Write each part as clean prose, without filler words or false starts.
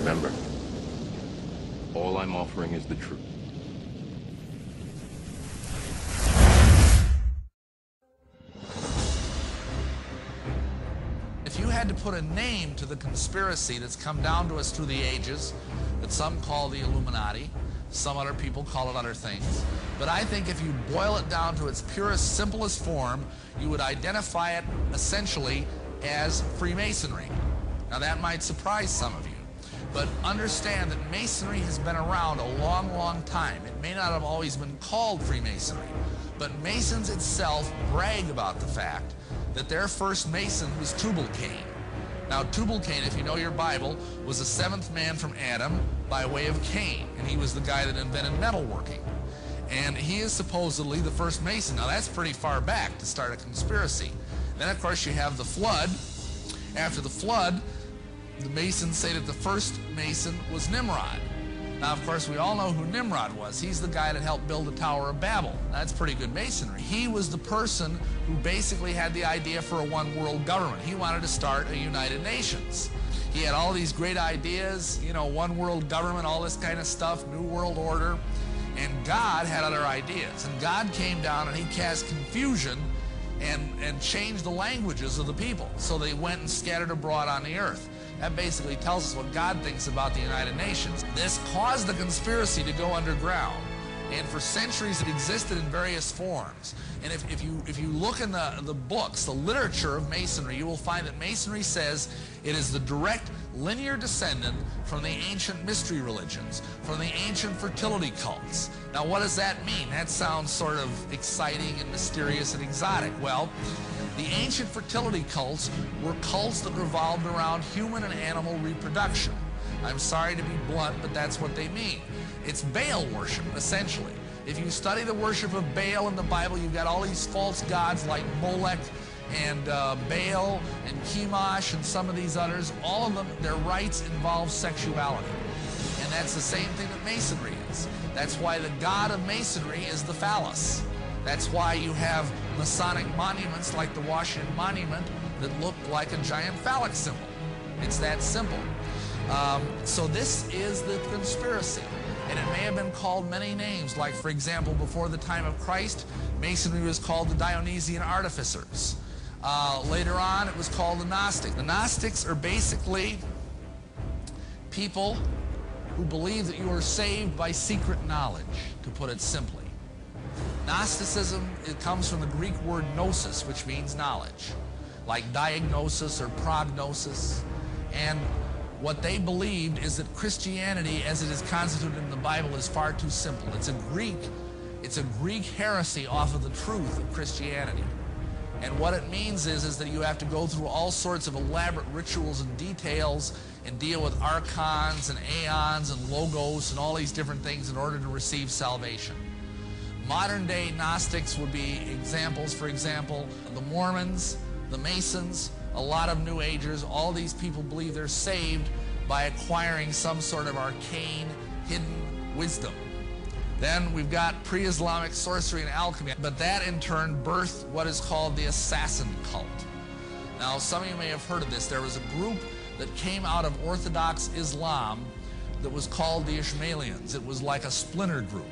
Remember, all I'm offering is the truth. If you had to put a name to the conspiracy that's come down to us through the ages, that some call the Illuminati, some other people call it other things, but I think if you boil it down to its purest, simplest form, you would identify it essentially as Freemasonry. Now that might surprise some of you, but understand that Masonry has been around a long, long time. It may not have always been called Freemasonry, but Masons itself brag about the fact that their first Mason was Tubal-Cain. Now Tubal-Cain, if you know your Bible, was the seventh man from Adam by way of Cain, and he was the guy that invented metalworking. And he is supposedly the first Mason. Now that's pretty far back to start a conspiracy. Then of course you have the flood. After the flood, the Masons say that the first Mason was Nimrod. Now, of course, we all know who Nimrod was. He's the guy that helped build the Tower of Babel. That's pretty good Masonry. He was the person who basically had the idea for a one-world government. He wanted to start a United Nations. He had all these great ideas, you know, one-world government, all this kind of stuff, New World Order. And God had other ideas. And God came down and he cast confusion and changed the languages of the people. So they went and scattered abroad on the earth. That basically tells us what God thinks about the United Nations. This caused the conspiracy to go underground. And for centuries it existed in various forms. And if you look in the books, the literature of Masonry, you will find that Masonry says it is the direct linear descendant from the ancient mystery religions, from the ancient fertility cults. Now what does that mean? That sounds sort of exciting and mysterious and exotic. Well, the ancient fertility cults were cults that revolved around human and animal reproduction. I'm sorry to be blunt, but that's what they mean. It's Baal worship, essentially. If you study the worship of Baal in the Bible, you've got all these false gods like Molech and Baal and Chemosh and some of these others. All of them, their rites involve sexuality. And that's the same thing that Masonry is. That's why the god of Masonry is the phallus. That's why you have Masonic monuments like the Washington Monument that look like a giant phallic symbol. It's that simple. So this is the conspiracy. And it may have been called many names, like, for example, before the time of Christ, Masonry was called the Dionysian Artificers. Later on, it was called the Gnostics. The Gnostics are basically people who believe that you are saved by secret knowledge, to put it simply. Gnosticism, it comes from the Greek word gnosis, which means knowledge, like diagnosis or prognosis. And what they believed is that Christianity, as it is constituted in the Bible, is far too simple. It's a Greek heresy off of the truth of Christianity. And what it means is that you have to go through all sorts of elaborate rituals and details and deal with archons and aeons and logos and all these different things in order to receive salvation. Modern day Gnostics would be examples, for example, the Mormons, the Masons, a lot of New Agers. All these people believe they're saved by acquiring some sort of arcane, hidden wisdom. Then we've got pre-Islamic sorcery and alchemy, but that in turn birthed what is called the assassin cult. Now, some of you may have heard of this. There was a group that came out of Orthodox Islam that was called the Ishmaelians. It was like a splinter group.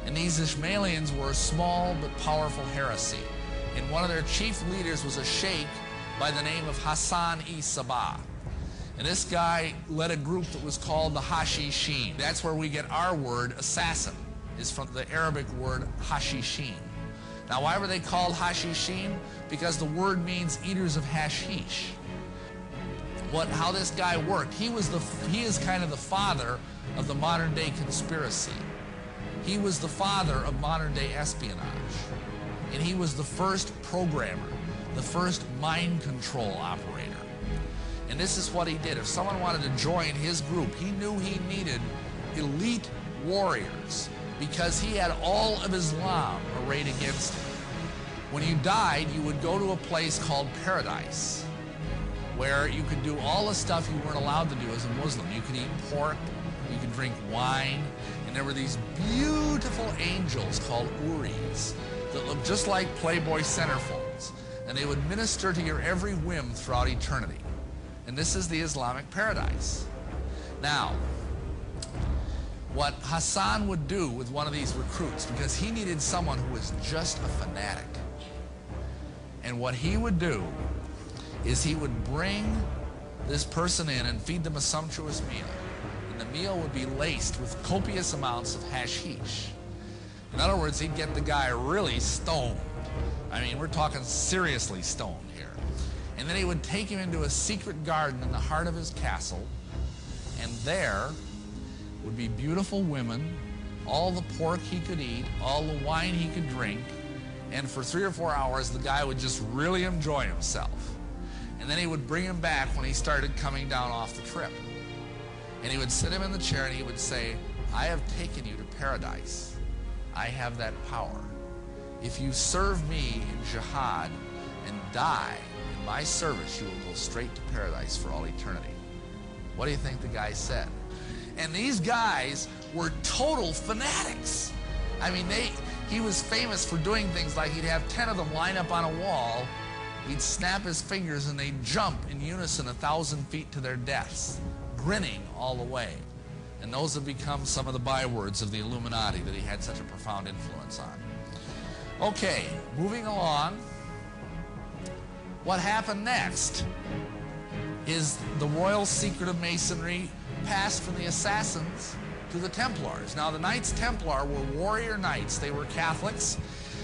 And these Ishmaelians were a small but powerful heresy. And one of their chief leaders was a sheikh by the name of Hassan-i-Sabah. And this guy led a group that was called the Hashishin. That's where we get our word assassin, is from the Arabic word Hashishin. Now, why were they called Hashishin? Because the word means eaters of hashish. How this guy worked, he is kind of the father of the modern day conspiracy. He was the father of modern day espionage. And he was the first programmer, the first mind control operator. And this is what he did. If someone wanted to join his group, he knew he needed elite warriors because he had all of Islam arrayed against him. When you died, you would go to a place called paradise, where you could do all the stuff you weren't allowed to do as a Muslim. You could eat pork, you could drink wine, and there were these beautiful angels called Uris that looked just like Playboy centerfolds, and they would minister to your every whim throughout eternity. And this is the Islamic paradise. Now, what Hassan would do with one of these recruits, because he needed someone who was just a fanatic, and what he would do is he would bring this person in and feed them a sumptuous meal. And the meal would be laced with copious amounts of hashish. In other words, he'd get the guy really stoned. I mean, we're talking seriously stoned here. And then he would take him into a secret garden in the heart of his castle, and there would be beautiful women, all the pork he could eat, all the wine he could drink, and for 3 or 4 hours the guy would just really enjoy himself. And then he would bring him back when he started coming down off the trip. And he would sit him in the chair and he would say, I have taken you to paradise. I have that power. If you serve me in jihad and die in my service, you will go straight to paradise for all eternity. What do you think the guy said? And these guys were total fanatics. I mean, he was famous for doing things like he'd have 10 of them line up on a wall, he'd snap his fingers and they'd jump in unison 1,000 feet to their deaths, grinning all the way. And those have become some of the bywords of the Illuminati that he had such a profound influence on. Okay, moving along. What happened next is the royal secret of Masonry passed from the Assassins to the Templars. Now, the Knights Templar were warrior knights. They were Catholics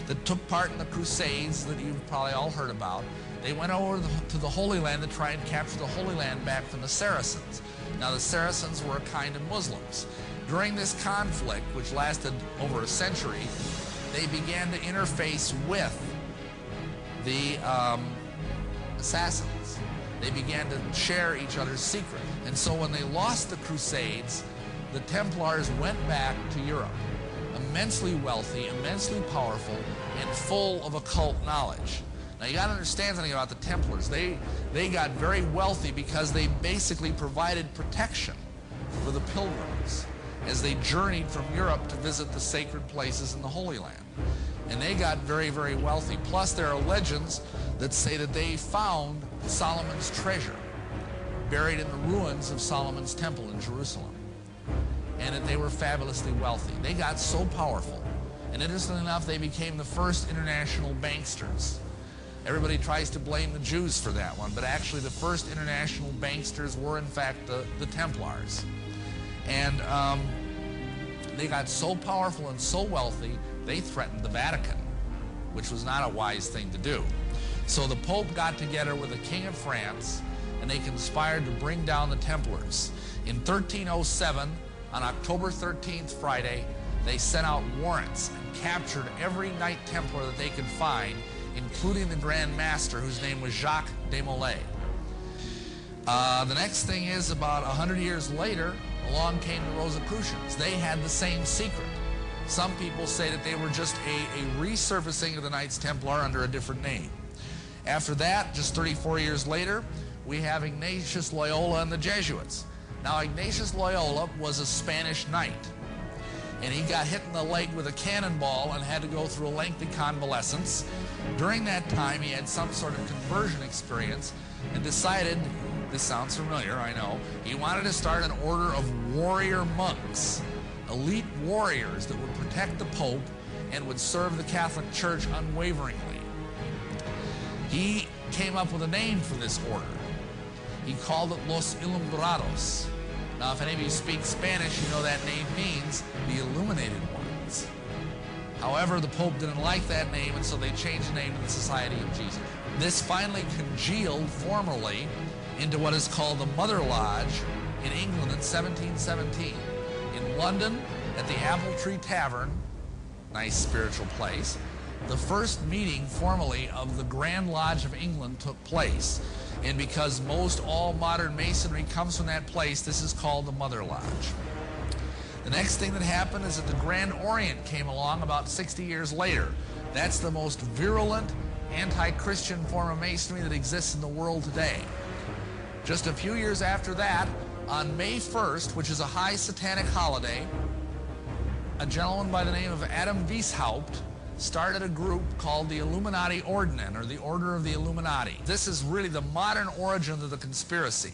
that took part in the Crusades that you've probably all heard about. They went over to the Holy Land to try and capture the Holy Land back from the Saracens. Now, the Saracens were a kind of Muslims. During this conflict, which lasted over a century, they began to interface with the Assassins. They began to share each other's secret. And so when they lost the Crusades, the Templars went back to Europe, immensely wealthy, immensely powerful, and full of occult knowledge. Now, you got to understand something about the Templars. They got very wealthy because they basically provided protection for the pilgrims as they journeyed from Europe to visit the sacred places in the Holy Land. And they got very, very wealthy. Plus, there are legends that say that they found Solomon's treasure buried in the ruins of Solomon's temple in Jerusalem, and that they were fabulously wealthy. They got so powerful, and interestingly enough, they became the first international banksters. Everybody tries to blame the Jews for that one, but actually the first international banksters were in fact the Templars. And they got so powerful and so wealthy, they threatened the Vatican, which was not a wise thing to do. So the Pope got together with the King of France, and they conspired to bring down the Templars. In 1307, on October 13th, Friday, they sent out warrants and captured every Knight Templar that they could find, including the Grand Master, whose name was Jacques de Molay. The next thing is, about 100 years later, along came the Rosicrucians. They had the same secret. Some people say that they were just a resurfacing of the Knights Templar under a different name. After that, just 34 years later, we have Ignatius Loyola and the Jesuits. Now, Ignatius Loyola was a Spanish knight, and he got hit in the leg with a cannonball and had to go through a lengthy convalescence. During that time, he had some sort of conversion experience and decided, this sounds familiar, I know, he wanted to start an order of warrior monks, elite warriors that would protect the Pope and would serve the Catholic Church unwaveringly. He came up with a name for this order. He called it Los Illuminados. Now, if any of you speak Spanish, you know that name means the Illuminated Ones. However, the Pope didn't like that name, and so they changed the name to the Society of Jesus. This finally congealed formally into what is called the Mother Lodge in England in 1717. In London, at the Apple Tree Tavern, nice spiritual place, the first meeting formally of the Grand Lodge of England took place. And because most all modern Masonry comes from that place, this is called the Mother Lodge. The next thing that happened is that the Grand Orient came along about 60 years later. That's the most virulent anti-Christian form of Masonry that exists in the world today. Just a few years after that, on May 1st, which is a high satanic holiday, a gentleman by the name of Adam Weishaupt started a group called the Illuminati Ordnen, or the Order of the Illuminati. This is really the modern origin of the conspiracy.